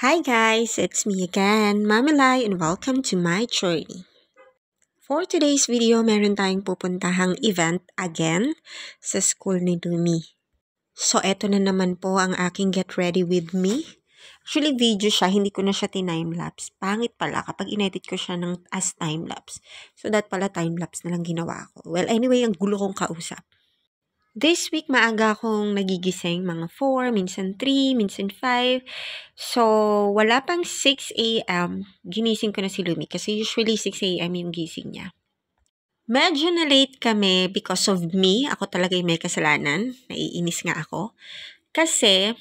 Hi guys, it's me again, Mami Lai, and welcome to my journey. For today's video, meron tayong pupuntahang event again sa school ni Lumi. So, eto na naman po ang aking get ready with me. Actually, video siya, hindi ko na siya time-lapse. Pangit pala kapag inedit ko siya as time-lapse. So, that pala time-lapse na lang ginawa ko. Well, anyway, ang gulo kong kausap. This week, maaga akong nagigising, mga 4, minsan 3, minsan 5. So, wala pang 6 a.m., ginising ko na si Lumi kasi usually 6 a.m. yung gising niya. Medyo na-late kami because of me. Ako talaga yung may kasalanan. Naiinis nga ako. Kasi,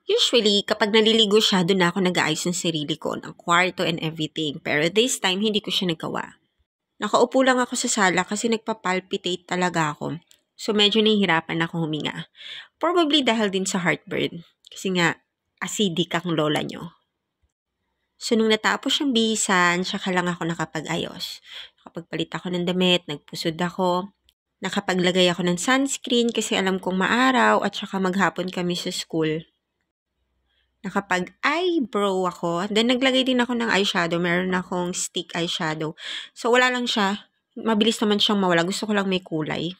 usually, kapag naliligo siya, doon ako nag-aayos ng sarili ko, ng kwarto and everything. Pero this time, hindi ko siya nagawa. Nakaupo lang ako sa sala kasi nagpa-palpitate talaga ako. So, medyo nahihirapan ako huminga. Probably dahil din sa heartburn. Kasi nga, acidic ang lola nyo. So, nung natapos siyang bihisan, saka lang ako nakapag-ayos. Nakapagpalit ako ng damit, nagpusod ako. Nakapaglagay ako ng sunscreen kasi alam kong maaraw at saka maghapon kami sa school. Nakapag-eyebrow ako. Then, naglagay din ako ng eyeshadow. Meron akong stick eyeshadow. So, wala lang siya. Mabilis naman siyang mawala. Gusto ko lang may kulay.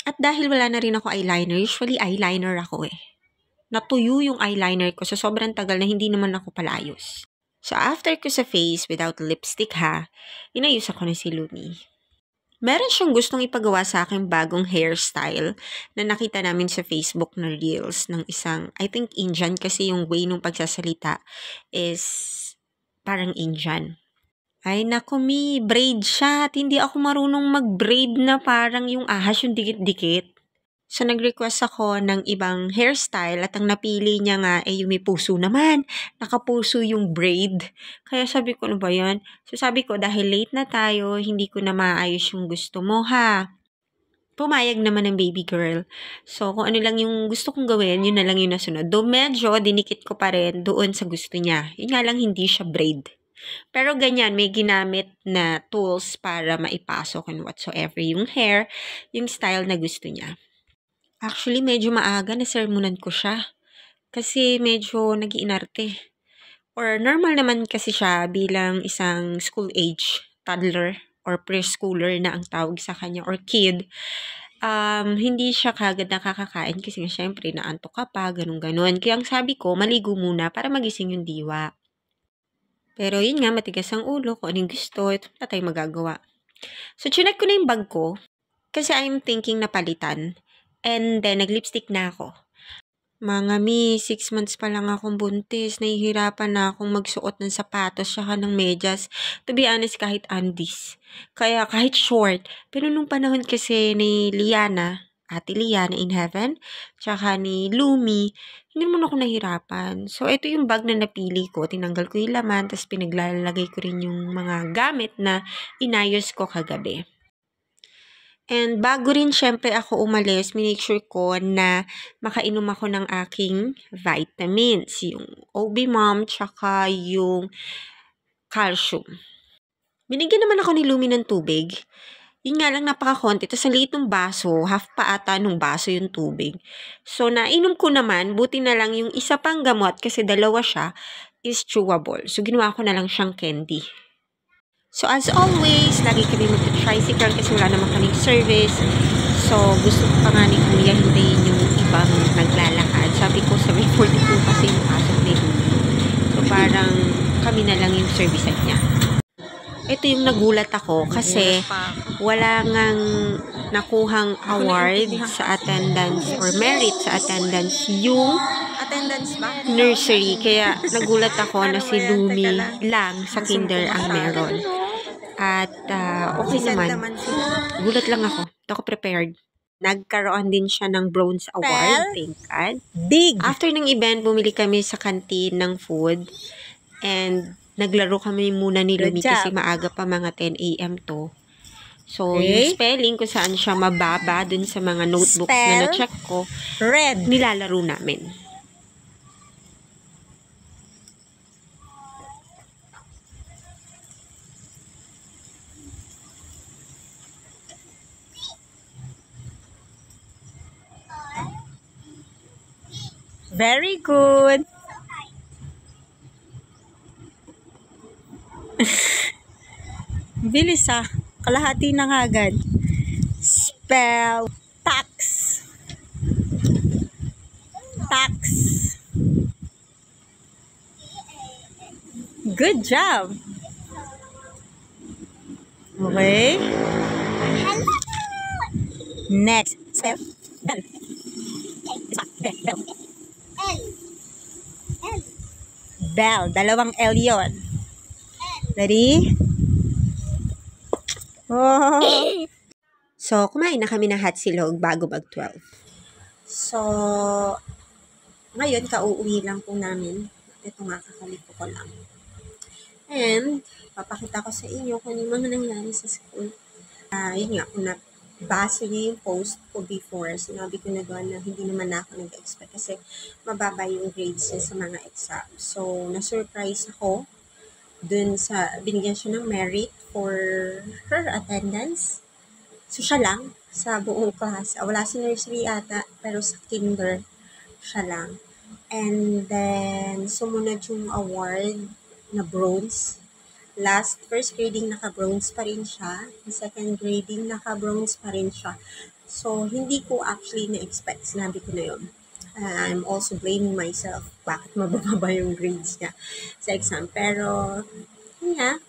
At dahil wala na rin ako eyeliner, usually eyeliner ako Natuyo yung eyeliner ko so sobrang tagal na hindi naman ako palayos. So after ko sa face without lipstick inayos ako na si Lumi. Meron siyang gustong ipagawa sa aking bagong hairstyle na nakita namin sa Facebook na reels ng isang, I think Indian kasi yung way nung pagsasalita is parang Indian. Ay, naku braid siya. At hindi ako marunong mag-braid na parang yung ahas yung dikit-dikit. So, nag-request ako ng ibang hairstyle at ang napili niya nga yung may puso naman. Nakapuso yung braid. Kaya sabi ko, ano ba yan? So, sabi ko, dahil late na tayo, hindi ko na maayos yung gusto mo, Pumayag naman ng baby girl. So, kung ano lang yung gusto kong gawin, yun na lang yung nasunod. Though medyo, dinikit ko pa rin doon sa gusto niya. Yun nga lang, hindi siya braid. Pero ganyan, may ginamit na tools para maipasok and whatsoever yung hair, yung style na gusto niya. Actually, medyo maaga na sermonan ko siya. Kasi medyo nag-iinarte. Or normal naman kasi siya bilang isang school age toddler or preschooler na ang tawag sa kanya or kid. Hindi siya kagad nakakakain kasi nga syempre naantok ka pa, ganun-ganun. Kaya ang sabi ko, maligo muna para magising yung diwa. Pero yun nga, matigas ang ulo, kung anong gusto, ito na tayo magagawa. So, chinek ko na yung bag ko kasi I'm thinking na palitan. And then, nag-lipstick na ako. Mga 6 months pa lang akong buntis. Nahihirapan na akong magsuot ng sapatos saka ng medyas. To be honest, kahit undies. Kaya kahit short. Pero nung panahon kasi ni Liana, Ate Liana in heaven, tsaka ni Lumi, hindi naman ako nahirapan. So, ito yung bag na napili ko. Tinanggal ko yung laman, tapos pinaglalagay ko rin yung mga gamit na inayos ko kagabi. And bago rin syempre ako umalis, minake sure ko na makainom ako ng aking vitamins. Yung OB Mom, tsaka yung calcium. Binigyan naman ako ni Lumi ng tubig. Yun nga lang napaka-konti. Tapos ang liit ng baso, half pa ata nung baso yung tubig. So, nainom ko naman, buti na lang yung isa pang gamot, kasi dalawa siya, is chewable. So, ginawa ko na lang siyang candy. So, as always, lagi kami mag-tricycle kasi wala naman kaming service. So, gusto ko pa nga ni Kuya hintayin yung ibang naglalakad. Sabi ko, 7:42 kasi yung pasok ni Lumi. So, parang kami na lang yung service niya. Ito yung nagulat ako kasi wala ngang nakuhang award sa attendance or merit sa attendance yung nursery. Kaya nagulat ako na si Lumi lang sa kinder ang meron. At okay naman. Gulat lang ako. Hindi ako prepared. Nagkaroon din siya ng bronze award. Thank God. Big! After ng event, bumili kami sa canteen ng food. And naglaro kami muna ni Lumi kasi maaga pa mga 10 a.m. to. So, yung spelling kung saan siya mababa dun sa mga notebooks na na-check ko, red, nilalaro namin. very good. Bilis ah. Kalahati na nga agad. Spell tax. Tax. Good job. Okay. Next. Spell bell. Bell. Bell. Dalawang L yun. Ready? Oh. So, kumain na kami ng hot silog bago mag-12. So, ngayon, kauuwi lang po namin. Ito nga, kakalipo ko lang. And, papakita ko sa inyo kung ano mga nangyari sa school. Yun nga, kung nabasa niyo yung post ko before, sinabi ko na doon na hindi naman ako nag-expect kasi mababa yung grades niya sa mga exam. So, na-surprise ako dun sa, binigyan siya ng merit for her attendance. So, siya lang sa buong class. Wala si nursery ata, pero sa kinder, siya lang. And then, sumunod yung award na bronze. First grading naka-bronze pa rin siya. Second grading naka-bronze pa rin siya. So, hindi ko actually na-expect. Sinabi ko na yun. I'm also blaming myself. Bakit mababa yung grades niya sa exam. Pero, yeah,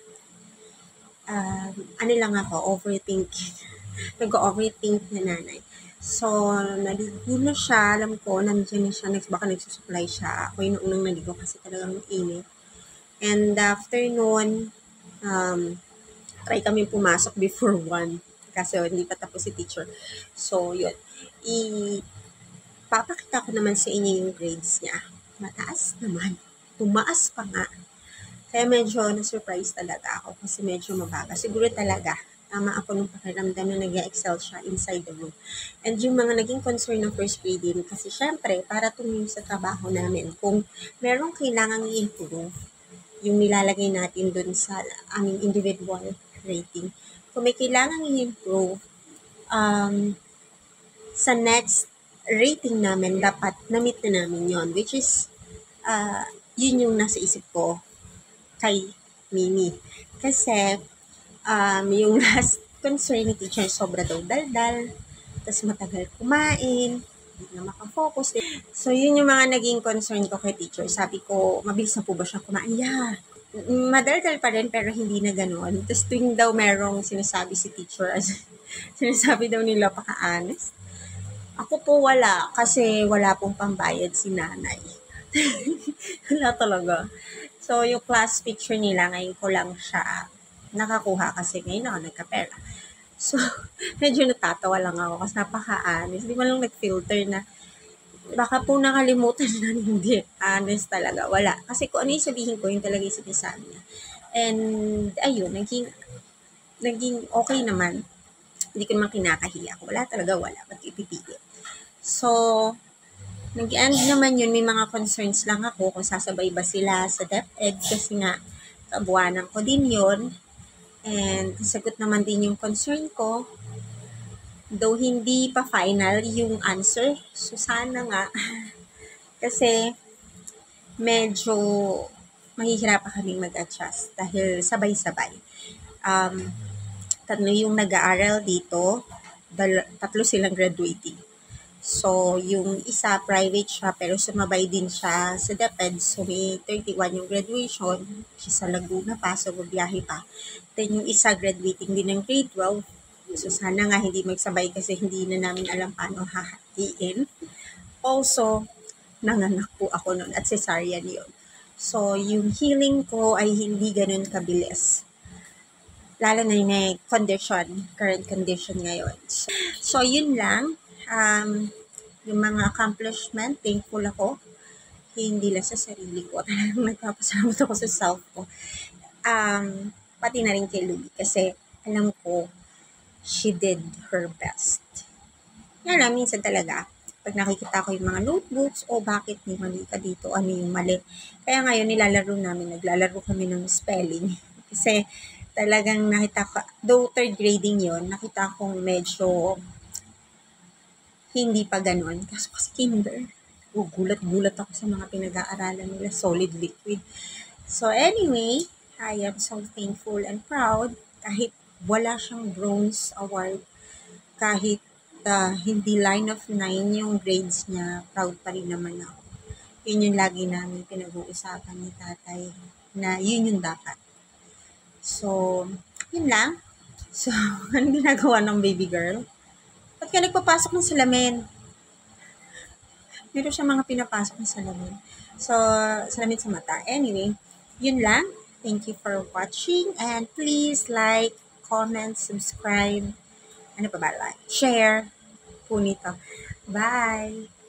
ano lang ako, overthinking. Nag-overthink na nanay. So, naligo na siya. Alam ko, nandiyan na siya. Baka nagsusupply siya. Ako yung unang naligo kasi talagang init. And after noon, try kami pumasok before 1. Kasi hindi pa tapos si teacher. So, yun. Papakita ko naman sa inyo yung grades niya. Mataas naman. Tumaas pa nga. Kaya medyo na-surprise talaga ako kasi medyo mababa. Siguro talaga, tama ako nung pakiramdam na nag-excel siya inside the room. And yung mga naging concern ng first grading, kasi syempre, para tumingin sa trabaho namin, kung merong kailangang i-improve, yung nilalagay natin dun sa aming individual rating, kung may kailangang i-improve, sa next rating namin, dapat na-meet na namin yon, which is, yun yung nasa isip ko kay Mimi. Kasi, yung last concern ni teacher, sobra daw daldal, tapos matagal kumain, hindi na makafocus. So, yun yung mga naging concern ko kay teacher. Sabi ko, mabilis na po ba siya kumain? Yeah. Madaldal pa rin, pero hindi na gano'n. Tapos tuwing daw merong sinasabi si teacher, sinasabi daw nila paka-honest. Ako po wala, kasi wala pong pambayad si nanay. Wala talaga. So, yung class picture nila, ngayon ko lang siya nakakuha kasi ngayon ako nagkapera. So, medyo natatawa lang ako kasi napaka-honest. Hindi mo lang nag-filter na baka po nakalimutan na hindi. Honest talaga. Wala. Kasi kung ano yung sabihin ko, yung talaga yung sinasabi niya. And, ayun, naging okay naman. Hindi ko naman kinakahiya. Wala talaga, wala. Ba't ipipilit? So, nag-end naman yun, may mga concerns lang ako kung sasabay ba sila sa DepEd kasi nga kabuanan ko din yun. And sagot naman din yung concern ko. Though hindi pa final yung answer. So sana nga. Kasi medyo mahihirapan kaming mag-adjust dahil sabay-sabay. Tatlo yung nag-aaral dito. Tatlo silang graduating. So, yung isa private siya pero sumabay din siya sa DepEd. So, may 31 yung graduation. Siya sa Laguna pa, so biyahe pa. Then, yung isa graduating din ng grade 12. So, sana nga hindi magsabay kasi hindi na namin alam paano hahatiin. Also, nanganak po ako noon at cesarean yun. So, yung healing ko ay hindi ganun kabilis. Lalo na yung current condition ngayon. So, yun lang. Yung mga accomplishment, thankful ako. Hindi lang sa sarili ko. Talagang nagpapasalamat ako sa self ko. Pati na rin kay Louie. Kasi alam ko, she did her best. Yan lang, minsan talaga. Pag nakikita ko yung mga notebooks, bakit may mali ka dito? Ano yung mali? Kaya ngayon, naglalaro kami ng spelling. Kasi talagang nakita ko, though third grading yon, nakita kong medyo hindi pa ganun. Kasi kinder, gulat-gulat ako sa mga pinag-aaralan nila, solid liquid. So anyway, I am so thankful and proud kahit wala siyang bronze award, kahit hindi line of 9 yung grades niya, proud pa rin naman ako. Yun yung lagi namin pinag-uusapan ni tatay na yun yung dapat. So, yun lang. So, anong ginagawa ng baby girl? Ba't ka nagpapasok ng salamin? Meron siya mga pinapasok ng salamin. So, salamin sa mata. Anyway, yun lang. Thank you for watching and please like, comment, subscribe, ano pa ba, like, share po nito. Bye!